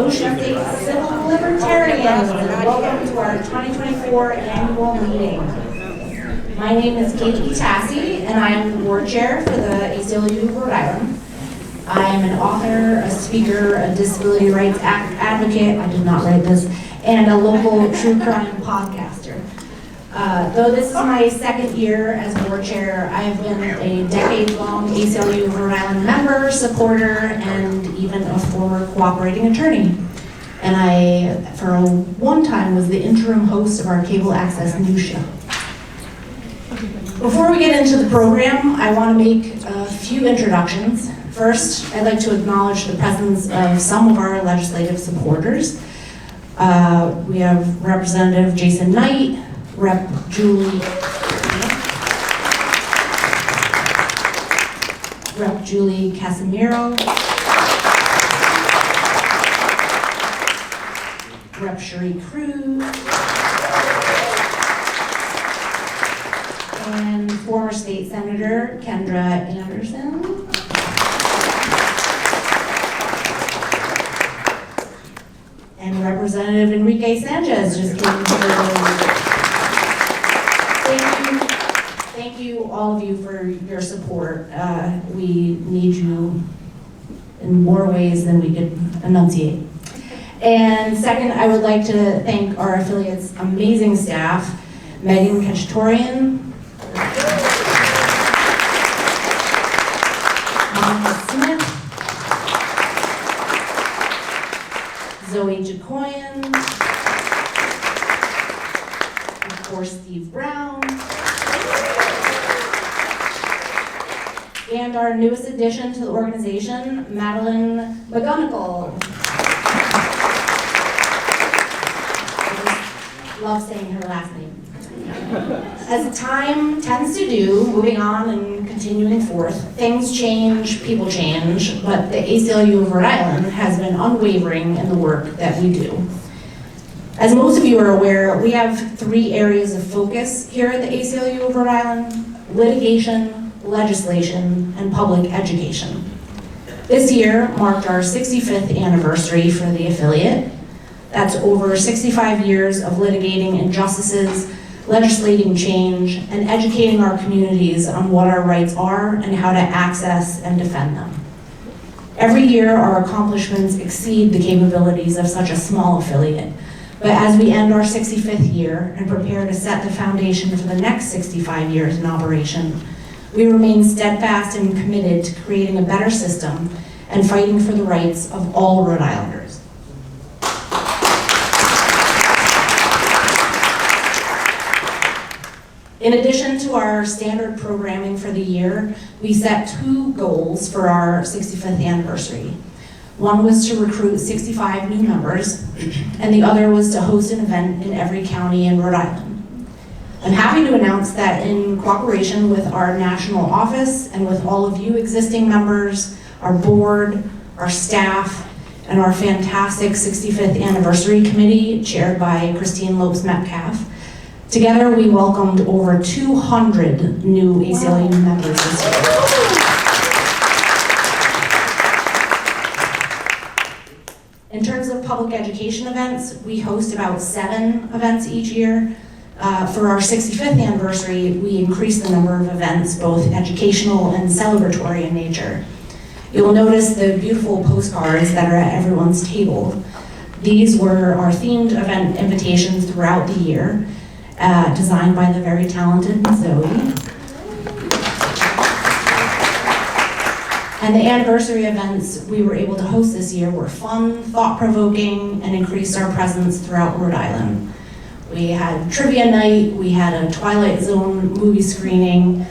Hello, State Civil Libertarians, and welcome to our 2024 annual meeting. My name is Kate Itacy, and I am the Board Chair for the ACLU of Rhode Island. I am an author, a speaker, a disability rights advocate, I did not write this, and a local true crime podcaster. Though this is my second year as Board Chair, I have been a decade-long ACLU of Rhode Island member, supporter, and even a former cooperating attorney. And I, for one time, was the interim host of our cable access news show. Before we get into the program, I want to make a few introductions. First, I'd like to acknowledge the presence of some of our legislative supporters. We have Representative Jason Knight, Rep. Julie Casimiro, Rep. Cherie Cruz, and former State Senator Kendra Anderson. And Representative Enrique Sanchez just came through. Thank you, all of you, for your support. We need you in more ways than we could enunciate. And second, I would like to thank our affiliates' amazing staff, Megan Kachatorian, Monica Smith, Zoe Jacoyan, of course, Steve Brown, and our newest addition to the organization, Madeline McGonigal. I love saying her last name. As time tends to do, moving on and continuing forth, things change, people change, but the ACLU of Rhode Island has been unwavering in the work that we do. As most of you are aware, we have 3 areas of focus here at the ACLU of Rhode Island: litigation, legislation, and public education. This year marked our 65th anniversary for the affiliate. That's over 65 years of litigating injustices, legislating change, and educating our communities on what our rights are and how to access and defend them. Every year, our accomplishments exceed the capabilities of such a small affiliate. But as we end our 65th year and prepare to set the foundation for the next 65 years in operation, we remain steadfast and committed to creating a better system and fighting for the rights of all Rhode Islanders. In addition to our standard programming for the year, we set 2 goals for our 65th anniversary. One was to recruit 65 new members, and the other was to host an event in every county in Rhode Island. I'm happy to announce that in cooperation with our national office and with all of you existing members, our board, our staff, and our fantastic 65th anniversary committee chaired by Christine Lopes-Metcalf, together we welcomed over 200 new ACLU members this year. In terms of public education events, we host about 7 events each year. For our 65th anniversary, we increased the number of events, both educational and celebratory in nature. You'll notice the beautiful postcards that are at everyone's table. These were our themed event invitations throughout the year, designed by the very talented Zoe. And the anniversary events we were able to host this year were fun, thought-provoking, and increased our presence throughout Rhode Island. We had trivia night, we had a Twilight Zone movie screening.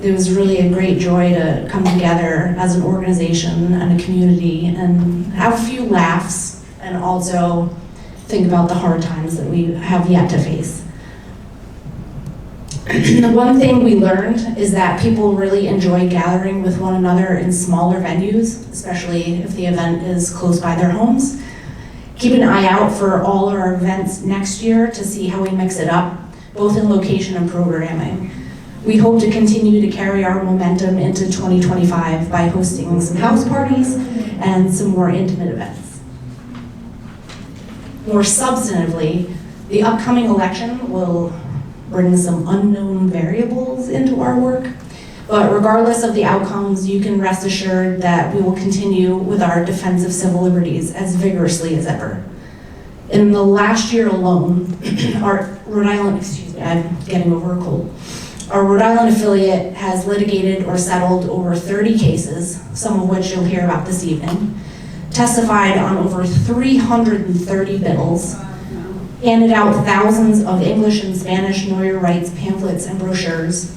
It was really a great joy to come together as an organization and a community and have a few laughs and also think about the hard times that we have yet to face. The one thing we learned is that people really enjoy gathering with one another in smaller venues, especially if the event is close by their homes. Keep an eye out for all our events next year to see how we mix it up, both in location and programming. We hope to continue to carry our momentum into 2025 by hosting some house parties and some more intimate events. More substantively, the upcoming election will bring some unknown variables into our work, but regardless of the outcomes, you can rest assured that we will continue with our defense of civil liberties as vigorously as ever. In the last year alone, our Rhode Island, I'm getting over a cold. Our Rhode Island affiliate has litigated or settled over 30 cases, some of which you'll hear about this evening, testified on over 330 bills, handed out thousands of English and Spanish know your rights pamphlets and brochures,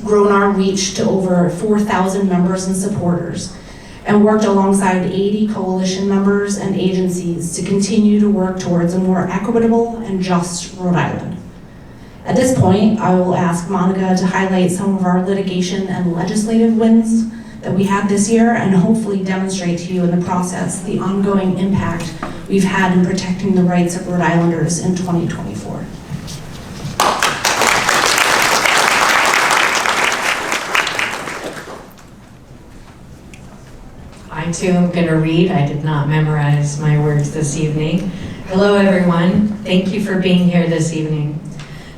grown our reach to over 4,000 members and supporters, and worked alongside 80 coalition members and agencies to continue to work towards a more equitable and just Rhode Island. At this point, I will ask Monica to highlight some of our litigation and legislative wins that we had this year and hopefully demonstrate to you in the process the ongoing impact we've had in protecting the rights of Rhode Islanders in 2024. I too am going to read. I did not memorize my words this evening. Hello everyone. Thank you for being here this evening.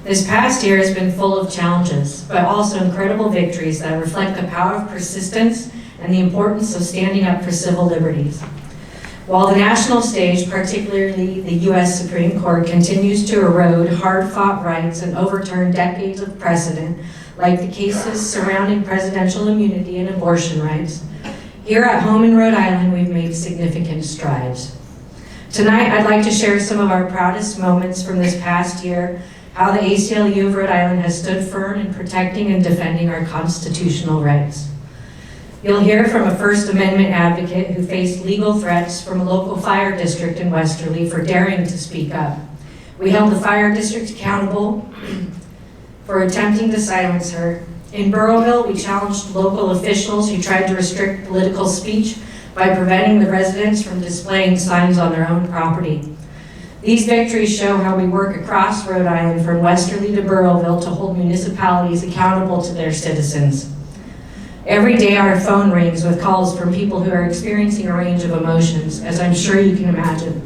This past year has been full of challenges, but also incredible victories that reflect the power of persistence and the importance of standing up for civil liberties. While the national stage, particularly the U.S. Supreme Court, continues to erode hard-fought rights and overturn decades of precedent, like the cases surrounding presidential immunity and abortion rights, here at home in Rhode Island, we've made significant strides. Tonight, I'd like to share some of our proudest moments from this past year, how the ACLU of Rhode Island has stood firm in protecting and defending our constitutional rights. You'll hear from a First Amendment advocate who faced legal threats from a local fire district in Westerly for daring to speak up. We held the fire district accountable for attempting to silence her. In Burrowville, we challenged local officials who tried to restrict political speech by preventing the residents from displaying signs on their own property. These victories show how we work across Rhode Island from Westerly to Burrowville to hold municipalities accountable to their citizens. Every day our phone rings with calls from people who are experiencing a range of emotions, as I'm sure you can imagine.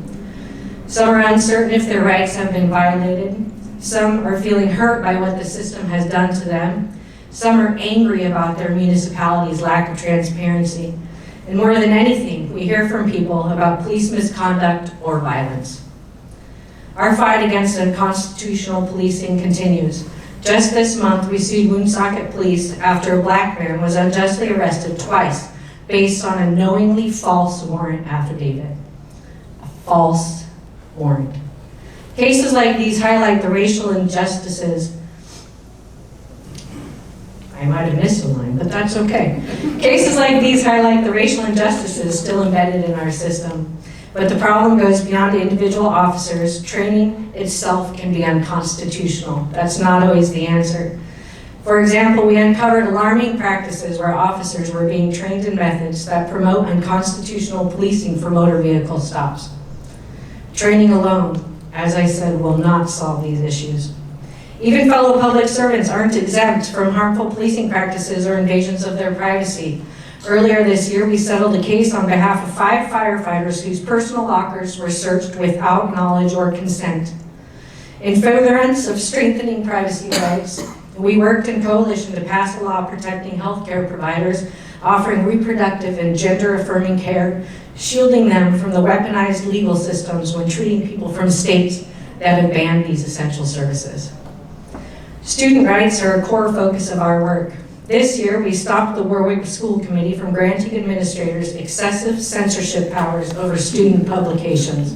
Some are uncertain if their rights have been violated. Some are feeling hurt by what the system has done to them. Some are angry about their municipality's lack of transparency. And more than anything, we hear from people about police misconduct or violence. Our fight against unconstitutional policing continues. Just this month, we sued Woonsocket Police after a black man was unjustly arrested twice based on a knowingly false warrant affidavit. A false warrant. Cases like these highlight the racial injustices. I might have missed a line, but that's okay. Cases like these highlight the racial injustices still embedded in our system. But the problem goes beyond individual officers. Training itself can be unconstitutional. That's not always the answer. For example, we uncovered alarming practices where officers were being trained in methods that promote unconstitutional policing for motor vehicle stops. Training alone, as I said, will not solve these issues. Even fellow public servants aren't exempt from harmful policing practices or invasions of their privacy. Earlier this year, we settled a case on behalf of 5 firefighters whose personal lockers were searched without knowledge or consent. In furtherance of strengthening privacy rights, we worked in coalition to pass a law protecting healthcare providers, offering reproductive and gender-affirming care, shielding them from the weaponized legal systems when treating people from states that have banned these essential services. Student rights are a core focus of our work. This year, we stopped the Warwick School Committee from granting administrators excessive censorship powers over student publications.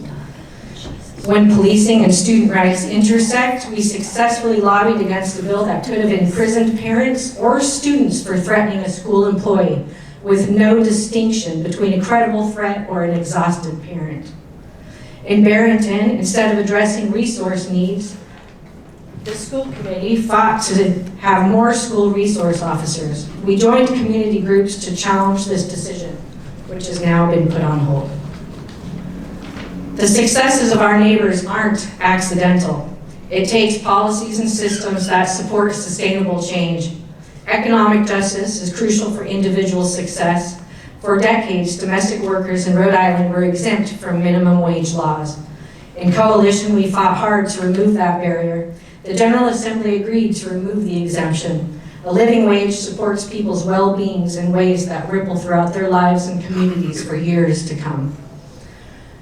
When policing and student rights intersect, we successfully lobbied against a bill that could have imprisoned parents or students for threatening a school employee, with no distinction between a credible threat or an exhausted parent. In Barrington, instead of addressing resource needs, the school committee fought to have more school resource officers. We joined community groups to challenge this decision, which has now been put on hold. The successes of our neighbors aren't accidental. It takes policies and systems that support sustainable change. Economic justice is crucial for individual success. For decades, domestic workers in Rhode Island were exempt from minimum wage laws. In coalition, we fought hard to remove that barrier. The General Assembly agreed to remove the exemption. A living wage supports people's well-beings in ways that ripple throughout their lives and communities for years to come.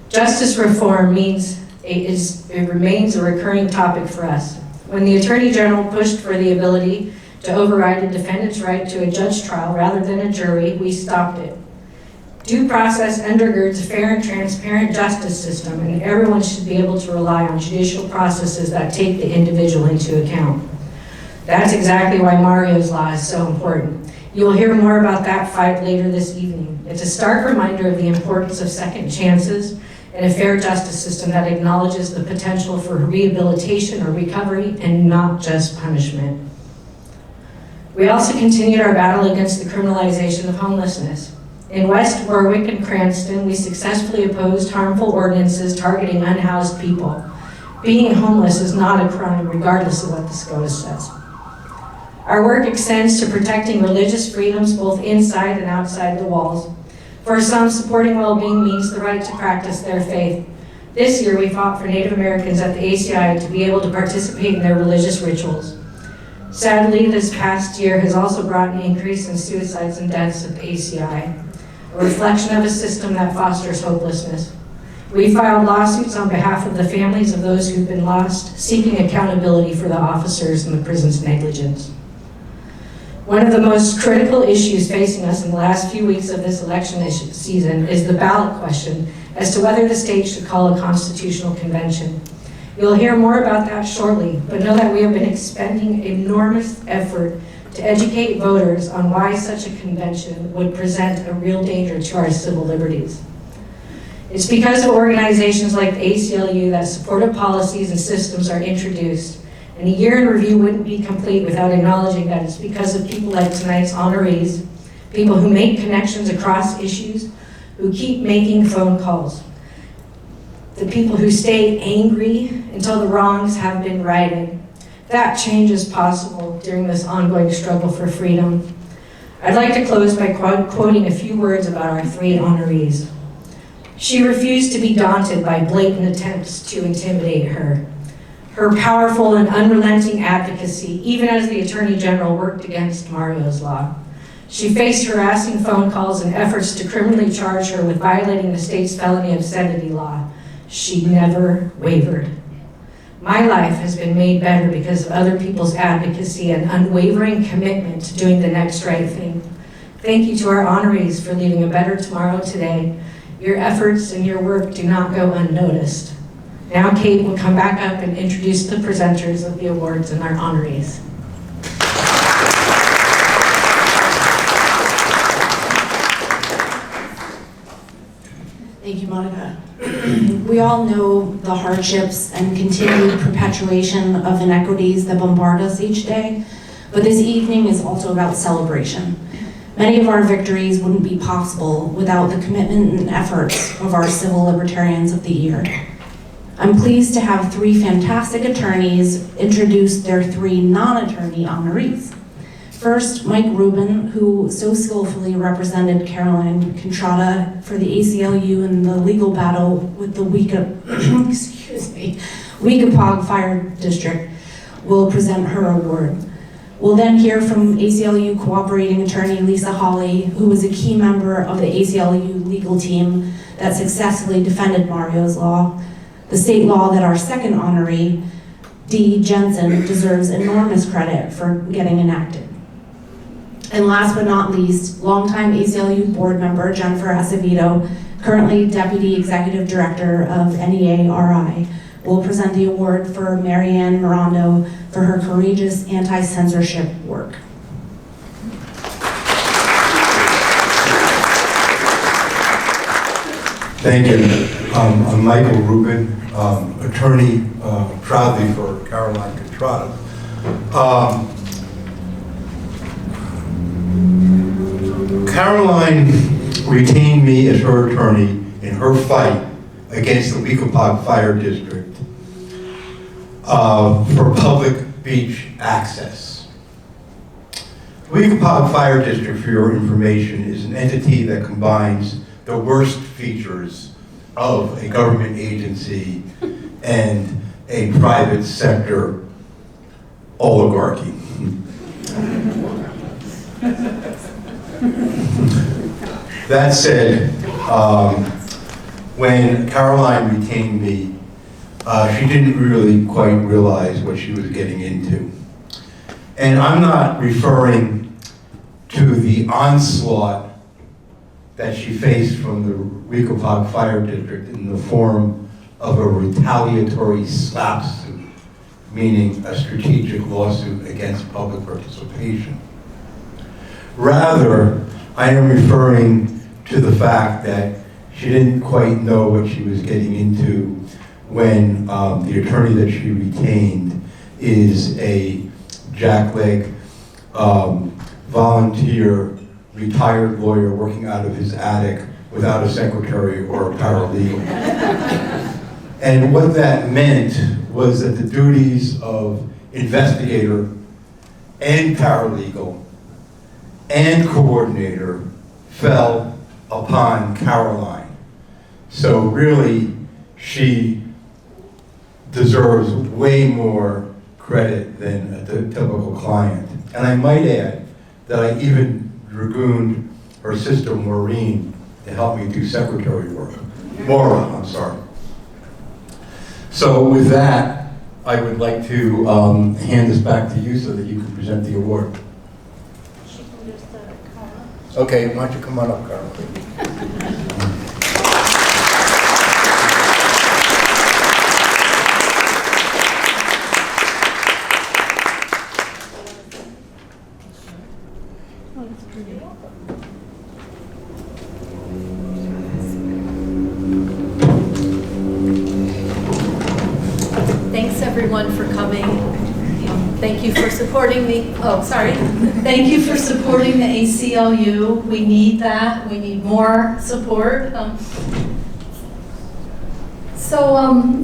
Justice reform means it remains a recurring topic for us. When the Attorney General pushed for the ability to override a defendant's right to a judge trial rather than a jury, we stopped it. Due process undergirds a fair and transparent justice system, and everyone should be able to rely on judicial processes that take the individual into account. That's exactly why Mario's Law is so important. You will hear more about that fight later this evening. It's a stark reminder of the importance of second chances and a fair justice system that acknowledges the potential for rehabilitation or recovery and not just punishment. We also continued our battle against the criminalization of homelessness. In West Warwick and Cranston, we successfully opposed harmful ordinances targeting unhoused people. Being homeless is not a crime, regardless of what the SCOTUS says. Our work extends to protecting religious freedoms both inside and outside the walls. For some, supporting well-being means the right to practice their faith. This year, we fought for Native Americans at the ACI to be able to participate in their religious rituals. Sadly, this past year has also brought an increase in suicides and deaths at the ACI, a reflection of a system that fosters hopelessness. We filed lawsuits on behalf of the families of those who've been lost, seeking accountability for the officers and the prison's negligence. One of the most critical issues facing us in the last few weeks of this election season is the ballot question as to whether the state should call a constitutional convention. You'll hear more about that shortly, but know that we have been expending enormous effort to educate voters on why such a convention would present a real danger to our civil liberties. It's because of organizations like the ACLU that supportive policies and systems are introduced, and a year in review wouldn't be complete without acknowledging that it's because of people like tonight's honorees, people who make connections across issues, who keep making phone calls, the people who stay angry until the wrongs have been righted. That change is possible during this ongoing struggle for freedom. I'd like to close by quoting a few words about our three honorees. She refused to be daunted by blatant attempts to intimidate her. Her powerful and unrelenting advocacy, even as the Attorney General worked against Mario's Law. She faced harassing phone calls and efforts to criminally charge her with violating the state's felony obscenity law. She never wavered. My life has been made better because of other people's advocacy and unwavering commitment to doing the next right thing. Thank you to our honorees for leaving a better tomorrow today. Your efforts and your work do not go unnoticed. Now Kate will come back up and introduce the presenters of the awards and our honorees. Thank you, Monica. We all know the hardships and continued perpetuation of inequities that bombard us each day, but this evening is also about celebration. Many of our victories wouldn't be possible without the commitment and efforts of our Civil Libertarians of the Year. I'm pleased to have three fantastic attorneys introduce their three non-attorney honorees. First, Mike Rubin, who so skillfully represented Caroline Contrata for the ACLU in the legal battle with the Weekapaug Fire District, will present her award. We'll then hear from ACLU cooperating attorney Lisa Hawley, who was a key member of the ACLU legal team that successfully defended Mario's Law, the state law that our second honoree, Dee Jensen, deserves enormous credit for getting enacted. And last but not least, longtime ACLU board member Jennifer Acevedo, currently Deputy Executive Director of NEARI, will present the award for Marianne Mirando for her courageous anti-censorship work. Thank you. I'm Michael Rubin, attorney proudly for Caroline Contrata. Caroline retained me as her attorney in her fight against the Weekapaug Fire District for public beach access. The Weekapaug Fire District, for your information, is an entity that combines the worst features of a government agency and a private sector oligarchy. That said, when Caroline retained me, she didn't really quite realize what she was getting into. And I'm not referring to the onslaught that she faced from the Wecoppah Fire District in the form of a retaliatory slap suit, meaning a strategic lawsuit against public participation. Rather, I am referring to the fact that she didn't quite know what she was getting into when the attorney that she retained is a jackleg volunteer retired lawyer working out of his attic without a secretary or a paralegal. And what that meant was that the duties of investigator and paralegal and coordinator fell upon Caroline. So really, she deserves way more credit than a typical client. And I might add that I even dragooned her sister Maureen to help me do secretary work. Maura, I'm sorry. So with that, I would like to hand this back to you so that you can present the award. She can just come up. Okay, why don't you come on up, Carol? Thanks everyone for coming. Thank you for supporting the, Thank you for supporting the ACLU. We need that. We need more support.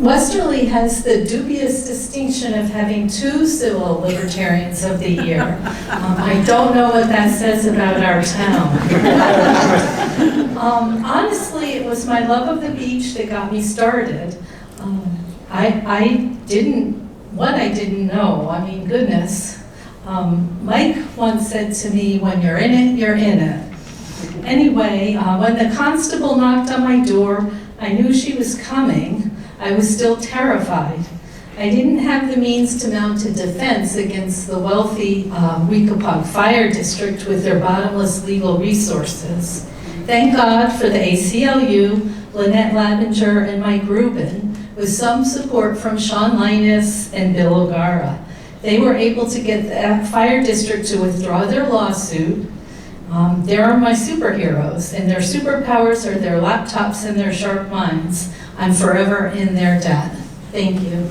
Westerly has the dubious distinction of having 2 Civil Libertarians of the Year. I don't know what that says about our town. Honestly, it was my love of the beach that got me started. I didn't know, I mean, goodness. Mike once said to me, when you're in it, you're in it. Anyway, when the constable knocked on my door, I knew she was coming. I was still terrified. I didn't have the means to mount a defense against the wealthy Wecoppah Fire District with their bottomless legal resources. Thank God for the ACLU, Lynette Labinger, and Mike Rubin, with some support from Sean Linus and Bill O'Gara. They were able to get the fire district to withdraw their lawsuit. They are my superheroes, and their superpowers are their laptops and their sharp minds. I'm forever in their debt. Thank you.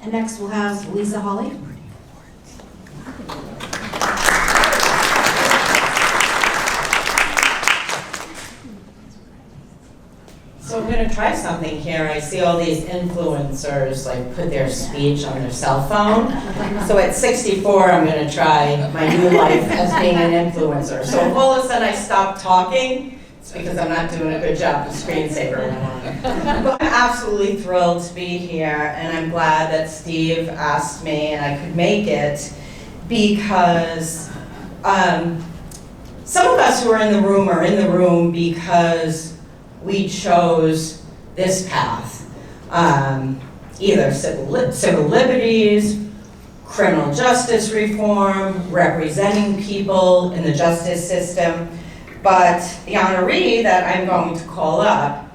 And next we'll have Lisa Hawley. So I'm going to try something here. I see all these influencers like put their speech on their cell phone. So at 64, I'm going to try my new life as being an influencer. So if all of a sudden I stop talking, it's because I'm not doing a good job. The screensaver went on. But I'm absolutely thrilled to be here, and I'm glad that Steve asked me and I could make it, because some of us who are in the room because we chose this path, either civil liberties, criminal justice reform, representing people in the justice system. But the honoree that I'm going to call up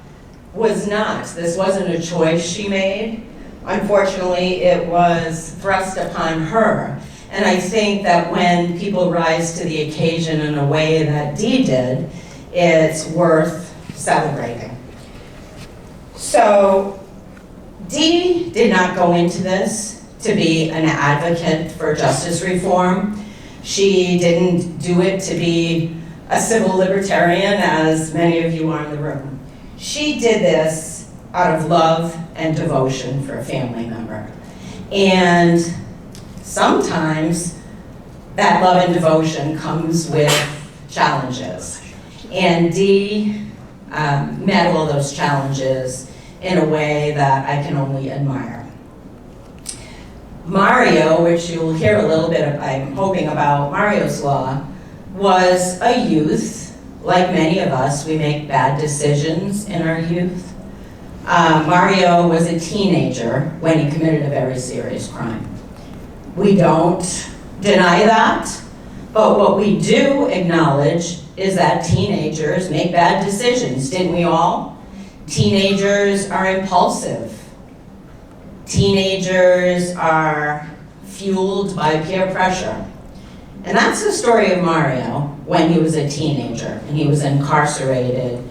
was not. This wasn't a choice she made. Unfortunately, it was thrust upon her. And I think that when people rise to the occasion in a way that Dee did, it's worth celebrating. So Dee did not go into this to be an advocate for justice reform. She didn't do it to be a civil libertarian, as many of you are in the room. She did this out of love and devotion for a family member. And sometimes that love and devotion comes with challenges. And Dee met all those challenges in a way that I can only admire. Mario, which you'll hear a little bit of, I'm hoping, about Mario's Law, was a youth. Like many of us, we make bad decisions in our youth. Mario was a teenager when he committed a very serious crime. We don't deny that, but what we do acknowledge is that teenagers make bad decisions, didn't we all? Teenagers are impulsive. Teenagers are fueled by peer pressure. And that's the story of Mario when he was a teenager and he was incarcerated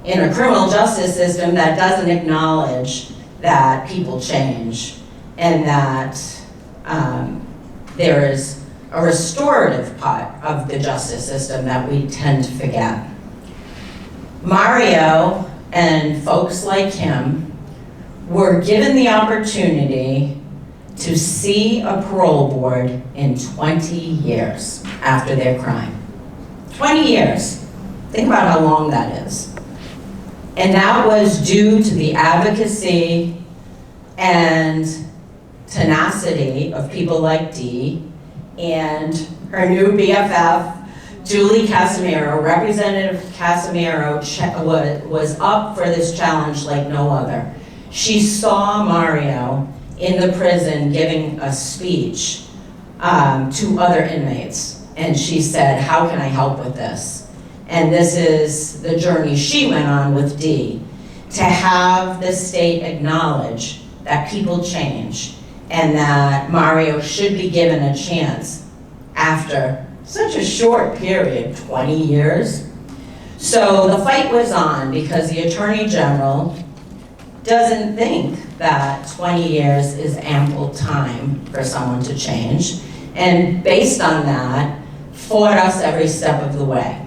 in a criminal justice system that doesn't acknowledge that people change and that there is a restorative part of the justice system that we tend to forget. Mario and folks like him were given the opportunity to see a parole board in 20 years after their crime. 20 years. Think about how long that is. And that was due to the advocacy and tenacity of people like Dee and her new BFF, Julie Casimiro. Representative Casimiro was up for this challenge like no other. She saw Mario in the prison giving a speech to other inmates. And she said, how can I help with this? And this is the journey she went on with Dee, to have the state acknowledge that people change and that Mario should be given a chance after such a short period, 20 years. So the fight was on because the Attorney General doesn't think that 20 years is ample time for someone to change, and based on that, fought us every step of the way.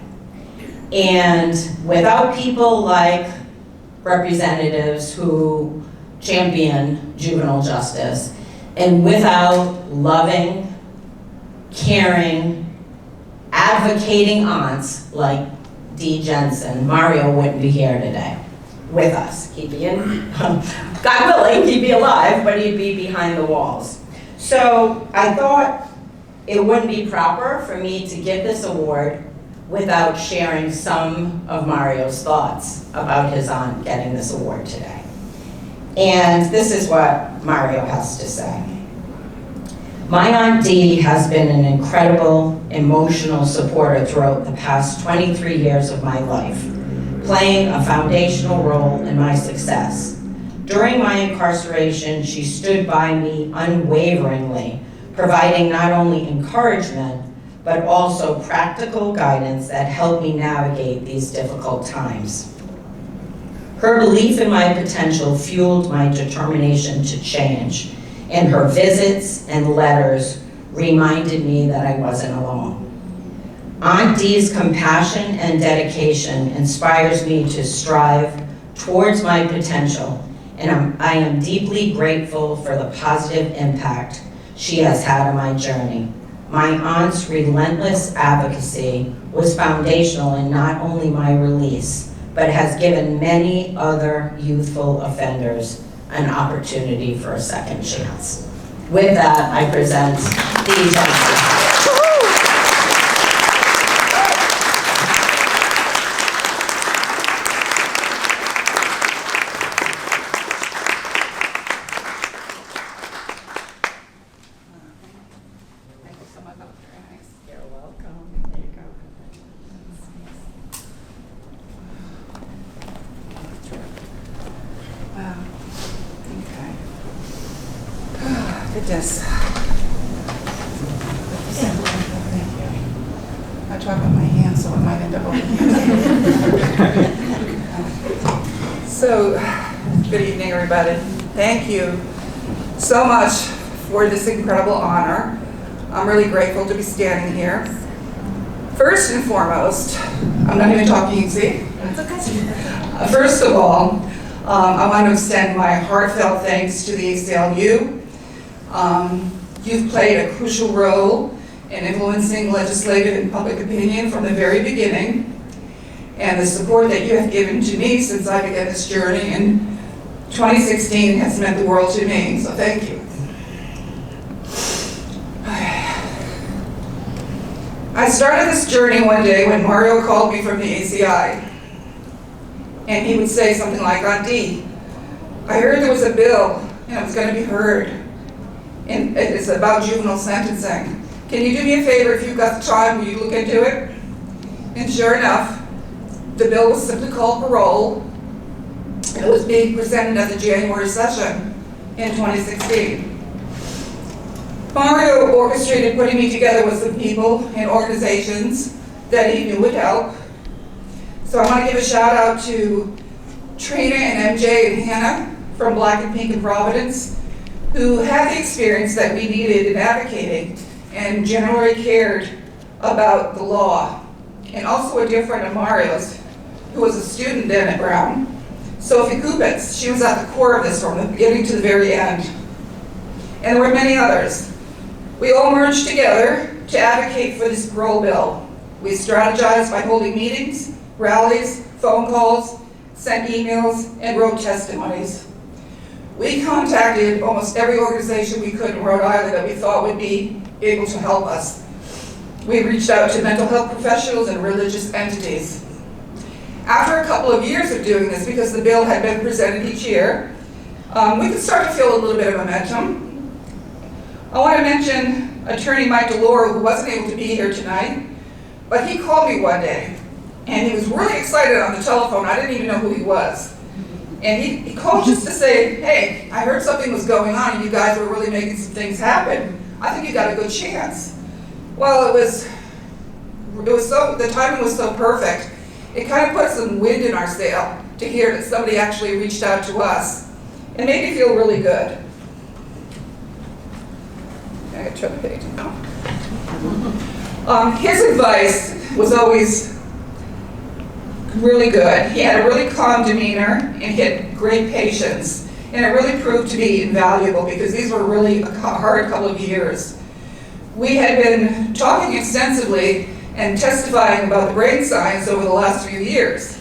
And without people like representatives who champion juvenile justice, and without loving, caring, advocating aunts like Dee Jensen, Mario wouldn't be here today with us. He'd be in, God willing, he'd be alive, but he'd be behind the walls. So I thought it wouldn't be proper for me to give this award without sharing some of Mario's thoughts about his aunt getting this award today. And this is what Mario has to say. My Aunt Dee has been an incredible, emotional supporter throughout the past 23 years of my life, playing a foundational role in my success. During my incarceration, she stood by me unwaveringly, providing not only encouragement, but also practical guidance that helped me navigate these difficult times. Her belief in my potential fueled my determination to change, and her visits and letters reminded me that I wasn't alone. Aunt Dee's compassion and dedication inspires me to strive towards my potential, and I am deeply grateful for the positive impact she has had on my journey. My aunt's relentless advocacy was foundational in not only my release, but has given many other youthful offenders an opportunity for a second chance. With that, I present Dee Jensen. Goodness. I talk with my hands, so it might end up over here. So, good evening, everybody. Thank you so much for this incredible honor. I'm really grateful to be standing here. First and foremost, I'm not even talking, see? First of all, I want to extend my heartfelt thanks to the ACLU. You've played a crucial role and influencing legislative and public opinion from the very beginning, and the support that you have given to me since I began this journey in 2016 has meant the world to me, so thank you. I started this journey one day when Mario called me from the ACI, and he would say something like, "Auntie, I heard there was a bill, and it was going to be heard, and it's about juvenile sentencing. Can you do me a favor if you've got the time, will you look into it?" And sure enough, the bill was simply called parole, and it was being presented at the January session in 2016. Mario orchestrated putting me together with some people and organizations that he knew would help. So I want to give a shout out to Trina and MJ and Hannah from Black and Pink in Providence, who had the experience that we needed in advocating and generally cared about the law. And also a dear friend of Mario's, who was a student then at Brown, Sophie Kupitz. She was at the core of this from the beginning to the very end. And there were many others. We all merged together to advocate for this parole bill. We strategized by holding meetings, rallies, phone calls, sent emails, and wrote testimonies. We contacted almost every organization we could in Rhode Island that we thought would be able to help us. We reached out to mental health professionals and religious entities. After a couple of years of doing this, because the bill had been presented each year, we could start to feel a little bit of momentum. I want to mention Attorney Mike DeLauro, who wasn't able to be here tonight, but he called me one day, and he was really excited on the telephone. I didn't even know who he was. And he called just to say, "Hey, I heard something was going on, and you guys were really making some things happen. I think you got a good chance." Well, the timing was so perfect. It kind of put some wind in our sail to hear that somebody actually reached out to us. It made me feel really good. I gotta turn the page now. His advice was always really good. He had a really calm demeanor and he had great patience. And it really proved to be invaluable because these were really a hard couple of years. We had been talking extensively and testifying about the brain science over the last few years.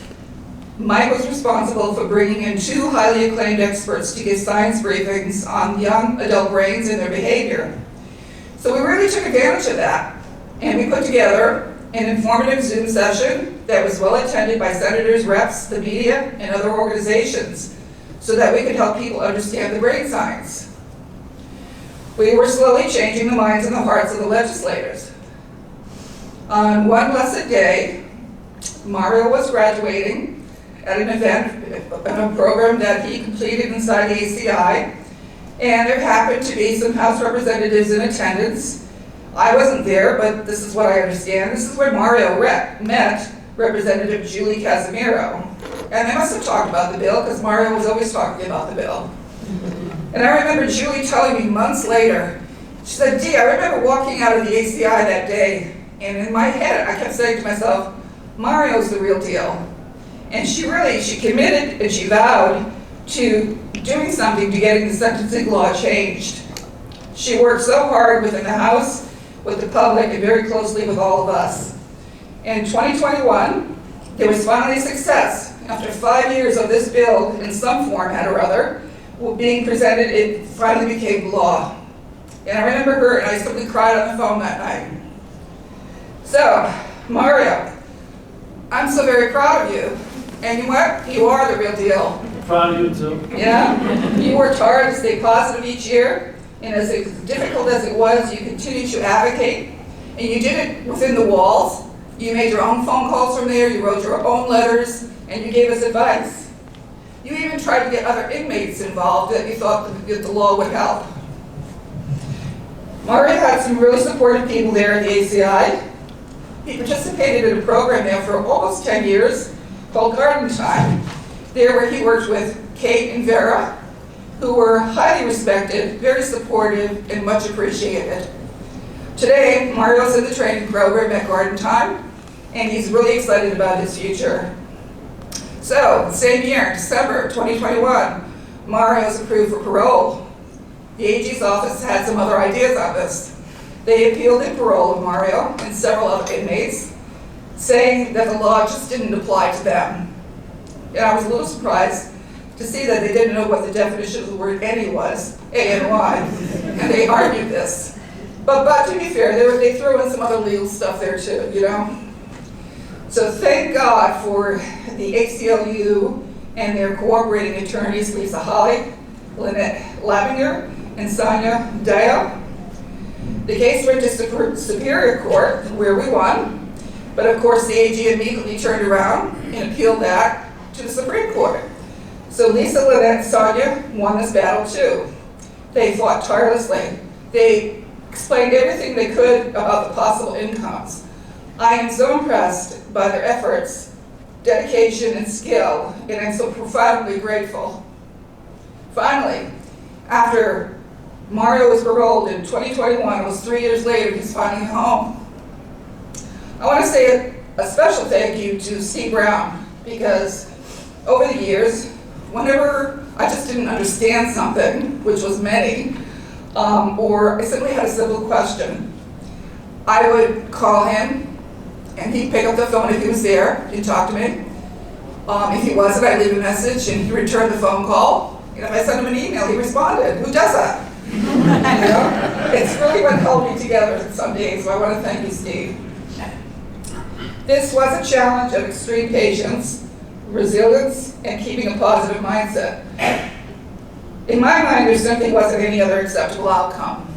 Mike was responsible for bringing in 2 highly acclaimed experts to give science briefings on young adult brains and their behavior. So we really took advantage of that, and we put together an informative Zoom session that was well attended by senators, reps, the media, and other organizations, so that we could help people understand the brain science. We were slowly changing the minds and the hearts of the legislators. On one blessed day, Mario was graduating at an event, a program that he completed inside the ACI, and there happened to be some House representatives in attendance. I wasn't there, but this is what I understand. This is where Mario met Representative Julie Casimiro. And they must have talked about the bill, because Mario was always talking about the bill. And I remember Julie telling me months later, she said, "Dee, I remember walking out of the ACI that day, and in my head, I kept saying to myself, Mario's the real deal." And she committed and she vowed to doing something to getting the sentencing law changed. She worked so hard within the House, with the public, and very closely with all of us. In 2021, there was finally success. After 5 years of this bill, in some format or other, being presented, it finally became law. And I remember her, and I simply cried on the phone that night. So, Mario, I'm so very proud of you. And you know what? You are the real deal. Proud of you too. Yeah? You worked hard to stay positive each year, and as difficult as it was, you continued to advocate, and you did it within the walls. You made your own phone calls from there, you wrote your own letters, and you gave us advice. You even tried to get other inmates involved that you thought that the law would help. Mario had some really supportive people there at the ACI. He participated in a program there for almost 10 years called Garden Time, there where he worked with Kate and Vera, who were highly respected, very supportive, and much appreciated. Today, Mario's in the training program at Garden Time, and he's really excited about his future. So, same year, December 2021, Mario's approved for parole. The AG's office had some other ideas on this. They appealed the parole of Mario and several other inmates, saying that the law just didn't apply to them. And I was a little surprised to see that they didn't know what the definition of the word any was, A-N-Y, and they argued this. But to be fair, they threw in some other legal stuff there too, you know? So thank God for the ACLU and their cooperating attorneys, Lisa Holly, Lynette Lavinger, and Sonia Daya. The case went to Superior Court, where we won, but of course the AG immediately turned around and appealed that to the Supreme Court. So Lisa, Lynette, and Sonia won this battle too. They fought tirelessly. They explained everything they could about the possible incomes. I am so impressed by their efforts, dedication, and skill, and I'm so profoundly grateful. Finally, after Mario was paroled in 2021, it was 3 years later, he's finally home. I want to say a special thank you to Steve Brown, because over the years, whenever I just didn't understand something, which was many, or I simply had a simple question, I would call him, and he'd pick up the phone if he was there, he'd talk to me. If he wasn't, I'd leave a message, and he'd return the phone call. And if I sent him an email, he responded. Who does that? You know? It's really what held me together some days, so I want to thank you, Steve. This was a challenge of extreme patience, resilience, and keeping a positive mindset. In my mind, there simply wasn't any other acceptable outcome.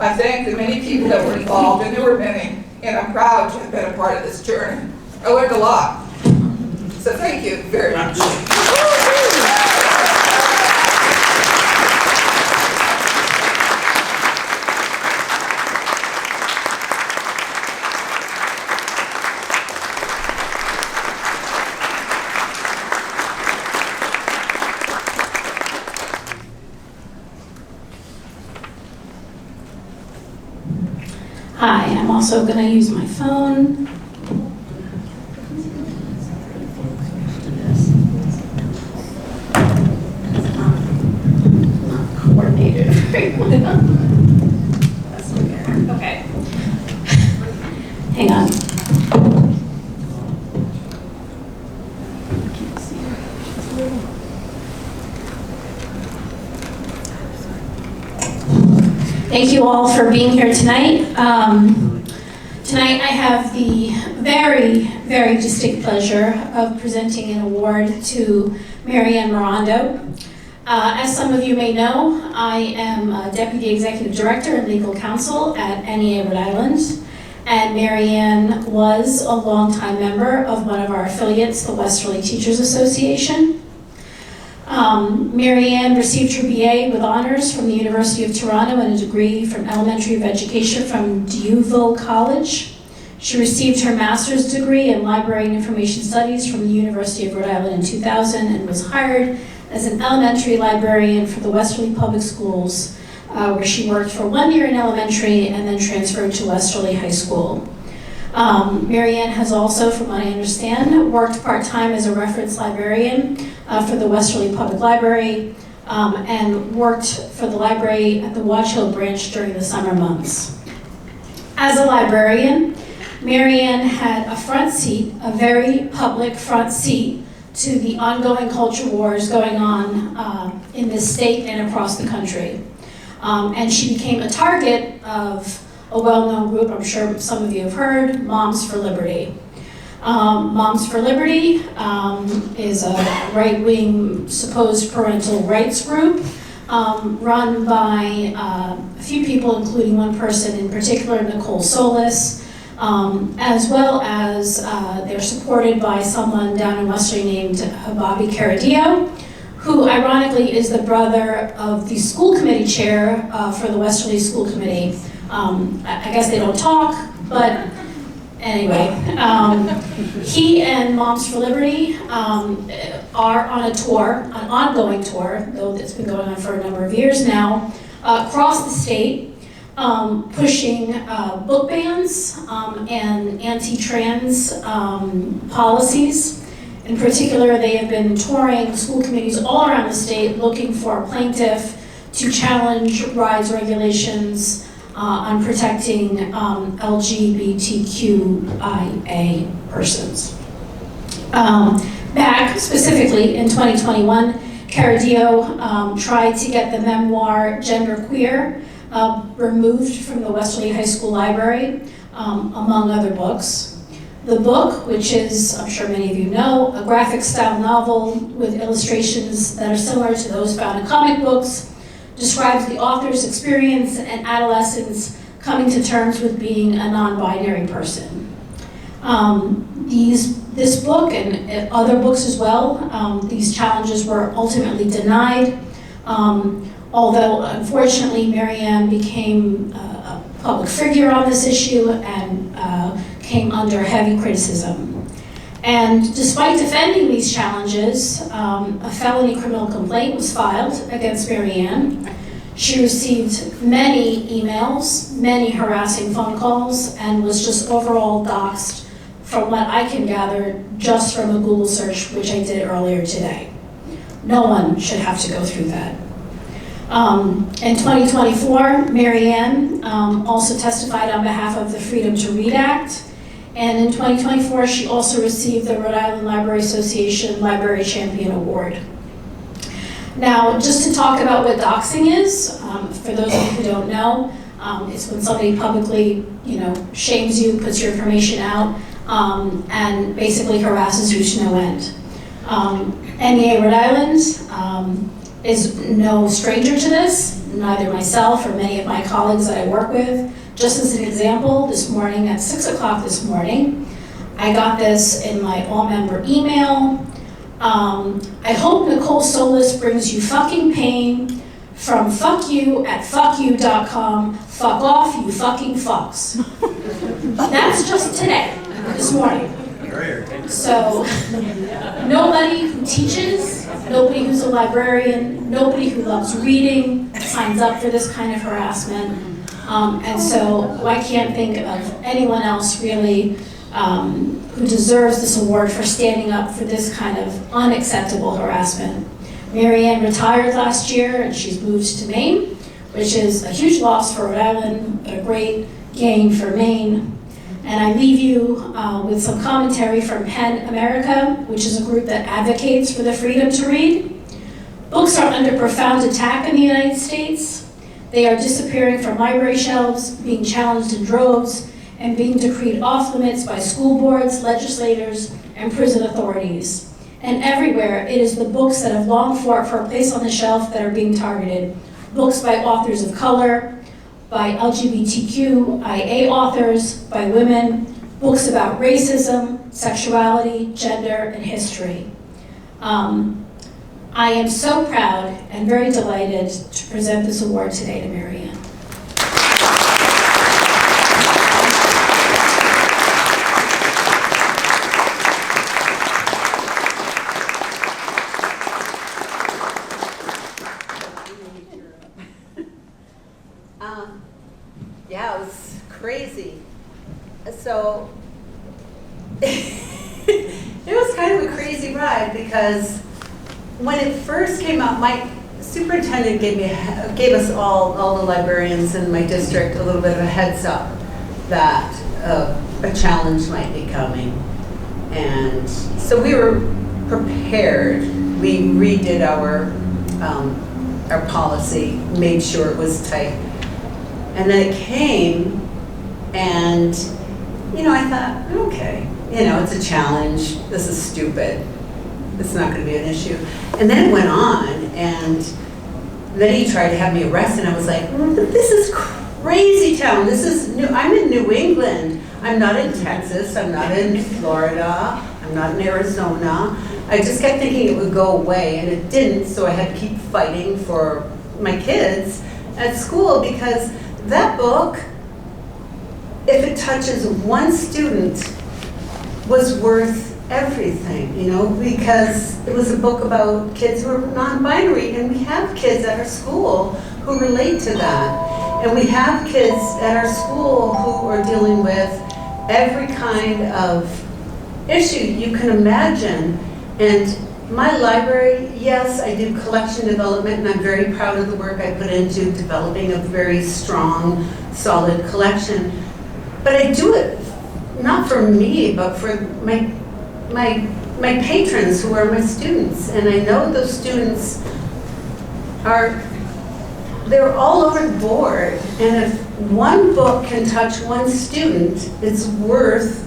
I thank the many people that were involved, and there were many, and I'm proud to have been a part of this journey. I learned a lot. So thank you very much. Hi, I'm also going to use my phone. Coordinated. Okay. Hang on. Thank you all for being here tonight. Tonight I have the very, very distinct pleasure of presenting an award to Marianne Mirando. As some of you may know, I am a Deputy Executive Director and Legal Counsel at NEA Rhode Island, and Marianne was a longtime member of one of our affiliates, the Westerly Teachers Association. Marianne received her BA with honors from the University of Toronto and a degree from Elementary of Education from Dieuville College. She received her master's degree in Library and Information Studies from the University of Rhode Island in 2000 and was hired as an elementary librarian for the Westerly Public Schools, where she worked for 1 year in elementary and then transferred to Westerly High School. Marianne has also, from what I understand, worked part-time as a reference librarian for the Westerly Public Library and worked for the library at the Watch Hill branch during the summer months. As a librarian, Marianne had a front seat, a very public front seat, to the ongoing culture wars going on in this state and across the country. And she became a target of a well-known group, I'm sure some of you have heard, Moms for Liberty. Moms for Liberty is a right-wing supposed parental rights group run by a few people, including one person in particular, Nicole Solis, as well as they're supported by someone down in Westerly named Bobby Caradillo, who ironically is the brother of the school committee chair for the Westerly School Committee. I guess they don't talk, but anyway, he and Moms for Liberty are on a tour, an ongoing tour, though it's been going on for a number of years now, across the state, pushing book bans and anti-trans policies. In particular, they have been touring school committees all around the state looking for a plaintiff to challenge rides regulations on protecting LGBTQIA persons. Back specifically in 2021, Caradillo tried to get the memoir Gender Queer removed from the Westerly High School library, among other books. The book, which is, I'm sure many of you know, a graphic style novel with illustrations that are similar to those found in comic books, describes the author's experience and adolescence coming to terms with being a non-binary person. This book and other books as well, these challenges were ultimately denied, although unfortunately Marianne became a public figure on this issue and came under heavy criticism. And despite defending these challenges, a felony criminal complaint was filed against Marianne. She received many emails, many harassing phone calls, and was just overall doxxed from what I can gather just from a Google search, which I did earlier today. No one should have to go through that. In 2024, Marianne also testified on behalf of the Freedom to Read Act. And in 2024, she also received the Rhode Island Library Association Library Champion Award. Now, just to talk about what doxing is, for those of you who don't know, it's when somebody publicly, shames you, puts your information out, and basically harasses you to no end. NEA Rhode Island is no stranger to this, neither myself or many of my colleagues that I work with. Just as an example, this morning at 6 o'clock this morning, I got this in my all-member email. I hope Nicole Solis brings you fucking pain from fuckyou@fuckyou.com. Fuck off, you fucking fucks. That's just today, this morning. So nobody who teaches, nobody who's a librarian, nobody who loves reading signs up for this kind of harassment. And so I can't think of anyone else really who deserves this award for standing up for this kind of unacceptable harassment. Marianne retired last year and she's moved to Maine, which is a huge loss for Rhode Island, but a great gain for Maine. And I leave you with some commentary from PEN America, which is a group that advocates for the freedom to read. Books are under profound attack in the United States. They are disappearing from library shelves, being challenged in droves, and being decreed off limits by school boards, legislators, and prison authorities. And everywhere, it is the books that have longed for a place on the shelf that are being targeted. Books by authors of color, by LGBTQIA authors, by women, books about racism, sexuality, gender, and history. I am so proud and very delighted to present this award today to Marianne. Yeah, it was crazy. So it was kind of a crazy ride because when it first came out, my superintendent gave us all the librarians in my district a little bit of a heads up that a challenge might be coming. And so we were prepared. We redid our policy, made sure it was tight. And then it came, and, I thought, okay, it's a challenge. This is stupid. It's not going to be an issue. And then it went on, and then he tried to have me arrested, and I was like, this is crazy town. This is new. I'm in New England. I'm not in Texas. I'm not in Florida. I'm not in Arizona. I just kept thinking it would go away, and it didn't, so I had to keep fighting for my kids at school because that book, if it touches one student, was worth everything, because it was a book about kids who are non-binary, and we have kids at our school who relate to that. And we have kids at our school who are dealing with every kind of issue you can imagine. And My library, yes, I do collection development, and I'm very proud of the work I put into developing a very strong, solid collection. But I do it not for me, but for my patrons who are my students. And I know those students they're all over the board. And if one book can touch one student, it's worth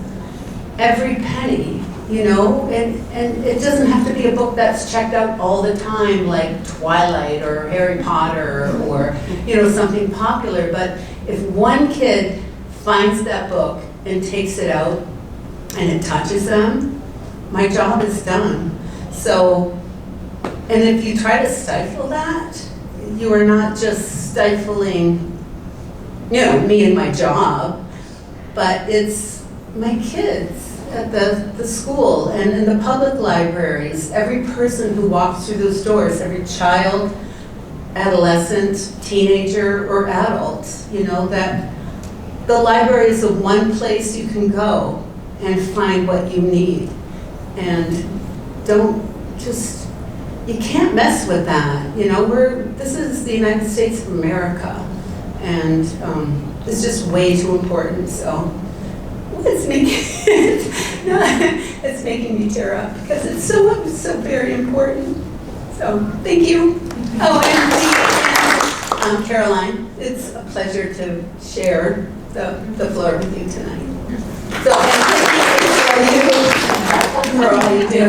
every penny, you know? And it doesn't have to be a book that's checked out all the time, like Twilight or Harry Potter or, you know, something popular. But if one kid finds that book and takes it out and it touches them, my job is done. So, and if you try to stifle that, you are not just stifling, you know, me and my job, but it's my kids at the school and in the public libraries, every person who walks through those doors, every child, adolescent, teenager, or adult, you know, that the library is the one place you can go and find what you need. And you can't mess with that. You know, this is the United States of America, and it's just way too important. So it's making me tear up because it's so very important. So thank you. Oh, and Caroline, it's a pleasure to share the floor with you tonight. So thank you for all you do.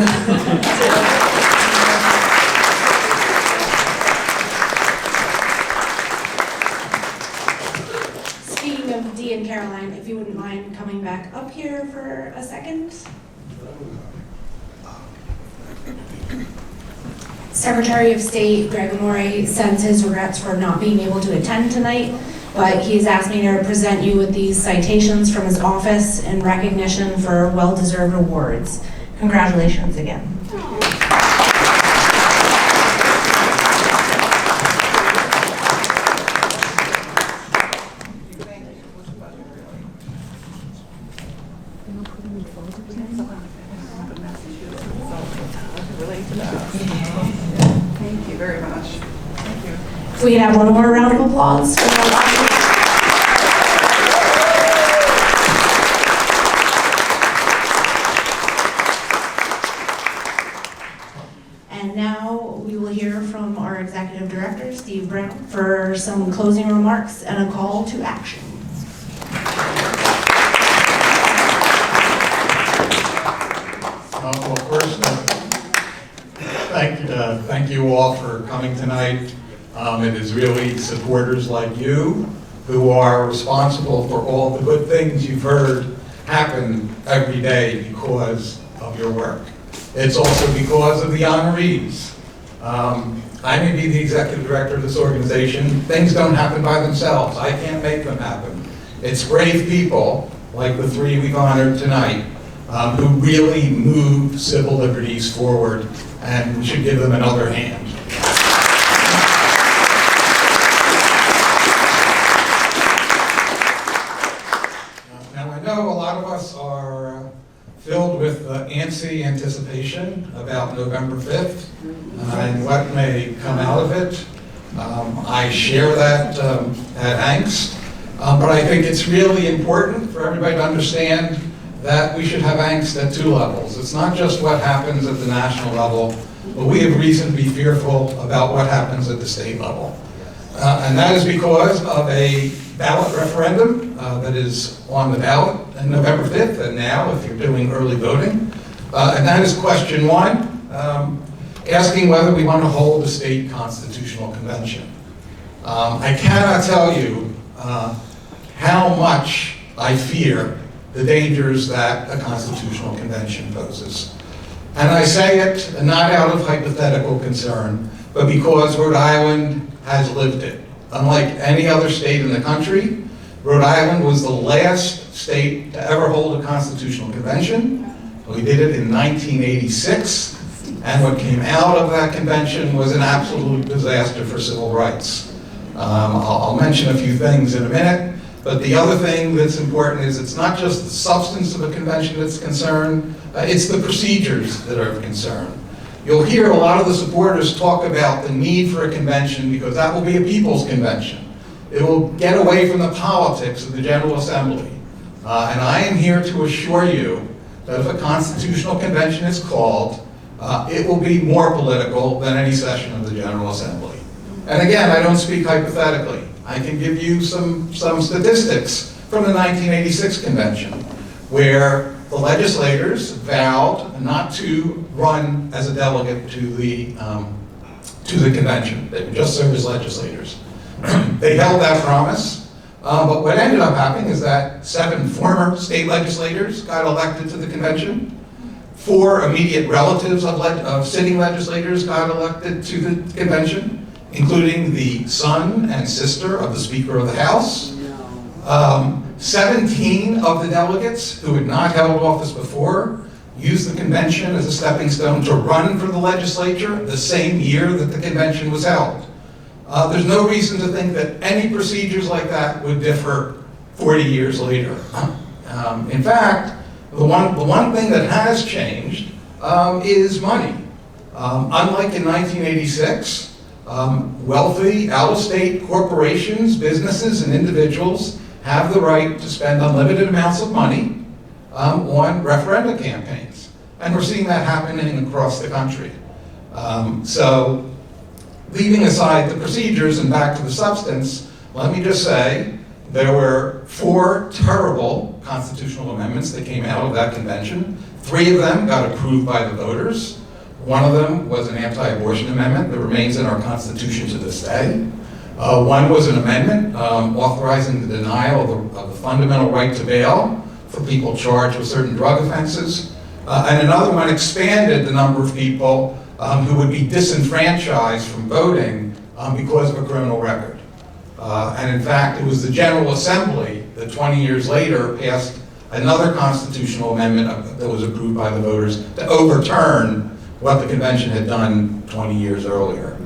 Speaking of Dee and Caroline, if you wouldn't mind coming back up here for a second. Secretary of State Greg Amore sends his regrets for not being able to attend tonight, but he's asked me to present you with these citations from his office in recognition for well-deserved awards. Congratulations again. Thank you very much. Thank you. If we can have one more round of applause for the And now we will hear from our Executive Director, Steve Brown, for some closing remarks and a call to action. Well, first, thank you all for coming tonight. It is really supporters like you who are responsible for all the good things you've heard happen every day because of your work. It's also because of the honorees. I may be the executive director of this organization. Things don't happen by themselves. I can't make them happen. It's brave people, like the three we've honored tonight, who really move civil liberties forward, and we should give them another hand. Now, I know a lot of us are filled with antsy anticipation about November 5th and what may come out of it. I share that angst, but I think it's really important for everybody to understand that we should have angst at two levels. It's not just what happens at the national level, but we have reason to be fearful about what happens at the state level. And that is because of a ballot referendum that is on the ballot on November 5th, and now if you're doing early voting. And that is question one, asking whether we want to hold a state constitutional convention. I cannot tell you how much I fear the dangers that a constitutional convention poses. And I say it not out of hypothetical concern, but because Rhode Island has lived it. Unlike any other state in the country, Rhode Island was the last state to ever hold a constitutional convention. We did it in 1986, and what came out of that convention was an absolute disaster for civil rights. I'll mention a few things in a minute. But the other thing that's important is it's not just the substance of a convention that's concerned, it's the procedures that are of concern. You'll hear a lot of the supporters talk about the need for a convention because that will be a people's convention. It will get away from the politics of the General Assembly. And I am here to assure you that if a constitutional convention is called, it will be more political than any session of the General Assembly. And again, I don't speak hypothetically. I can give you some statistics from the 1986 convention, where the legislators vowed not to run as a delegate to the convention. They would just serve as legislators. They held that promise, but what ended up happening is that 7 former state legislators got elected to the convention. 4 immediate relatives of sitting legislators got elected to the convention, including the son and sister of the Speaker of the House. 17 of the delegates who had not held office before used the convention as a stepping stone to run for the legislature the same year that the convention was held. There's no reason to think that any procedures like that would differ 40 years later. In fact, the one thing that has changed is money. Unlike in 1986, wealthy out-of-state corporations, businesses, and individuals have the right to spend unlimited amounts of money on referenda campaigns. And we're seeing that happening across the country. So, leaving aside the procedures and back to the substance, let me just say there were 4 terrible constitutional amendments that came out of that convention. 3 of them got approved by the voters. 1 of them was an anti-abortion amendment that remains in our Constitution to this day. 1 was an amendment authorizing the denial of the fundamental right to bail for people charged with certain drug offenses. And another one expanded the number of people who would be disenfranchised from voting because of a criminal record. And in fact, it was the General Assembly that 20 years later passed another constitutional amendment that was approved by the voters to overturn what the convention had done 20 years earlier.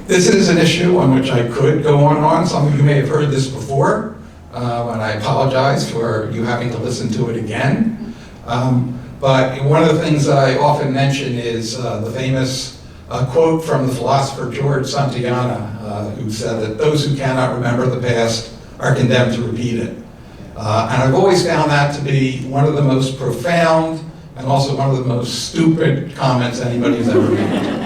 This is an issue on which I could go on and on. Some of you may have heard this before, and I apologize for you having to listen to it again. But one of the things that I often mention is the famous quote from the philosopher George Santayana, who said that those who cannot remember the past are condemned to repeat it. And I've always found that to be one of the most profound and also one of the most stupid comments anybody has ever made.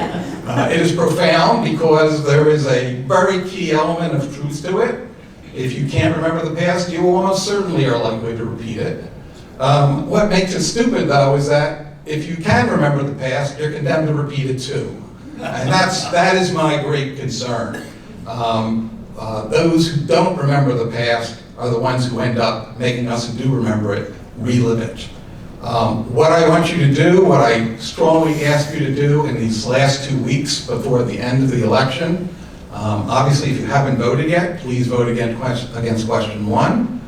It is profound because there is a very key element of truth to it. If you can't remember the past, you almost certainly are likely to repeat it. What makes it stupid, though, is that if you can remember the past, you're condemned to repeat it too. And that is my great concern. Those who don't remember the past are the ones who end up making us who do remember it relive it. What I want you to do, what I strongly ask you to do in these last 2 weeks before the end of the election, obviously if you haven't voted yet, please vote against question 1.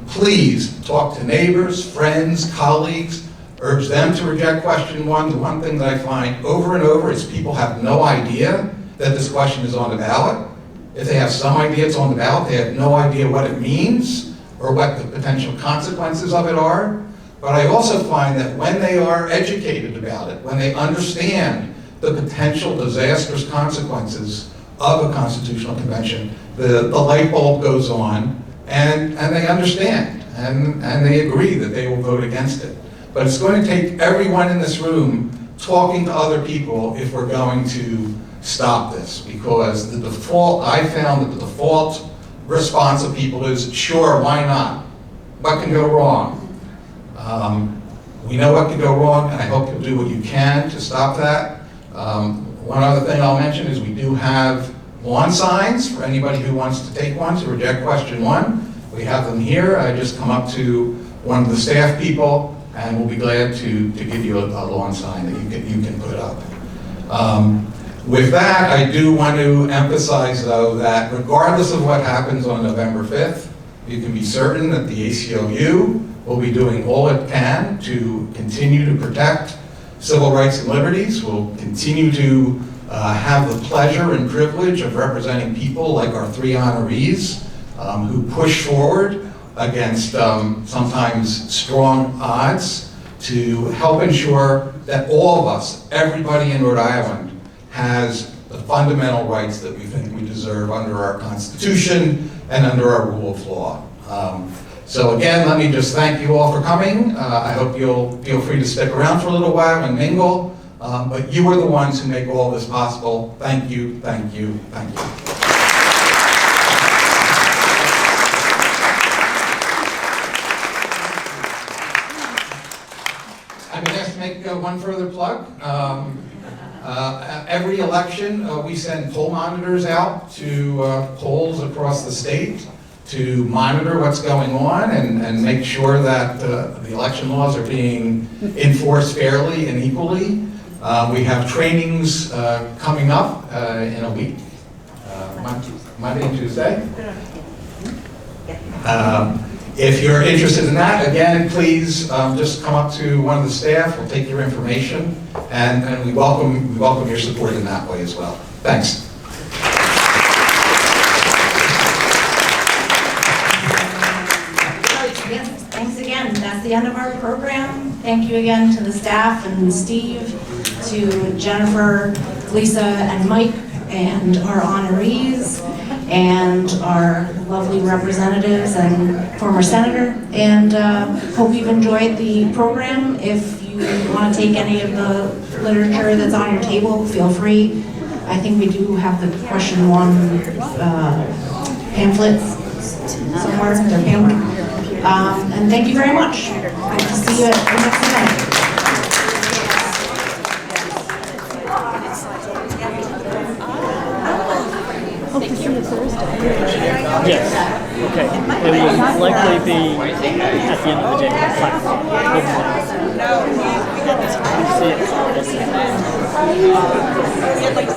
Please talk to neighbors, friends, colleagues, urge them to reject question 1. The one thing that I find over and over is people have no idea that this question is on the ballot. If they have some idea it's on the ballot, they have no idea what it means or what the potential consequences of it are. But I also find that when they are educated about it, when they understand the potential disastrous consequences of a constitutional convention, the light bulb goes on and they understand and they agree that they will vote against it. But it's going to take everyone in this room talking to other people if we're going to stop this, because the default, I found that the default response of people is, sure, why not? What can go wrong? We know what could go wrong, and I hope you'll do what you can to stop that. One other thing I'll mention is we do have lawn signs for anybody who wants to take one to reject question 1. We have them here. I just come up to one of the staff people, and we'll be glad to give you a lawn sign that you can put up. With that, I do want to emphasize, though, that regardless of what happens on November 5th, you can be certain that the ACLU will be doing all it can to continue to protect civil rights and liberties. We'll continue to have the pleasure and privilege of representing people like our 3 honorees who push forward against sometimes strong odds to help ensure that all of us, everybody in Rhode Island, has the fundamental rights that we think we deserve under our Constitution and under our rule of law. So again, let me just thank you all for coming. I hope you'll feel free to stick around for a little while and mingle. But you are the ones who make all this possible. Thank you, thank you, thank you. I've been asked to make one further plug. Every election, we send poll monitors out to polls across the state to monitor what's going on and make sure that the election laws are being enforced fairly and equally. We have trainings coming up in a week, Monday and Tuesday. If you're interested in that, again, please just come up to one of the staff. We'll take your information, and we welcome your support in that way as well. Thanks. Thanks again. That's the end of our program. Thank you again to the staff and Steve, to Jennifer, Lisa, and Mike, and our honorees, and our lovely representatives and former senator. And hope you've enjoyed the program. If you want to take any of the literature that's on your table, feel free. I think we do have the question 1 pamphlets somewhere. They're pamphlet. And thank you very much. Hope to see you at the next event. Yes. Okay. It will likely be at the end of the day on the platform. Hopefully. See it.